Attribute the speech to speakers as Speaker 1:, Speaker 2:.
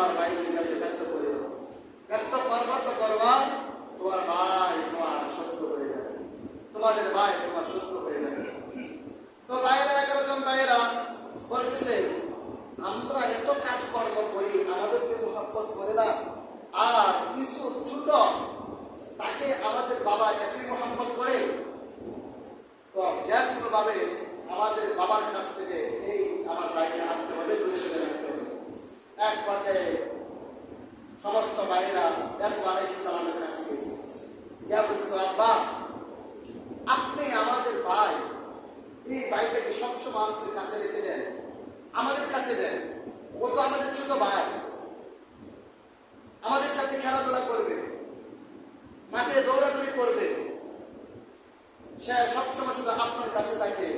Speaker 1: তোমার ভাইয়ের কাছে ব্যক্ত করিও। ব্যক্ত করবা তো করবা, তোমার ভাই তোমার শত্রু হয়ে যাবে, তোমাদের ভাই তোমার শত্রু হয়ে যাবে। তো ভাইয়েরা 11 জন ভাইয়েরা বলতেছে, আমরা এত কাজকর্ম করি, আমাদেরকে মুহাব্বত করে না, আর কিছু ছোট তাকে আমাদের বাবা এতই মুহাব্বত করে, তো যে কোনো ভাবে আমাদের বাবার কাছ থেকে এই আমার ভাইকে আনতে হবে, দূরে সরে রাখতে হবে। এক পর্যায়ে সমস্ত ভাইয়েরা ইয়াকুব আলাইহিস সালামের কাছে গেছে, ইয়া বলছে, আব্বা আপনি আমাদের ভাই, এই ভাইটাকে সবসময় আমাদের কাছে রেখে দেন, আমাদের কাছে দেন, ও তো আমাদের ছোট ভাই, আমাদের সাথে খেলাধুলা করবে, মাঠে দৌড়াদৌড়ি করবে, সে সবসময় শুধু আপনার কাছে থাকে,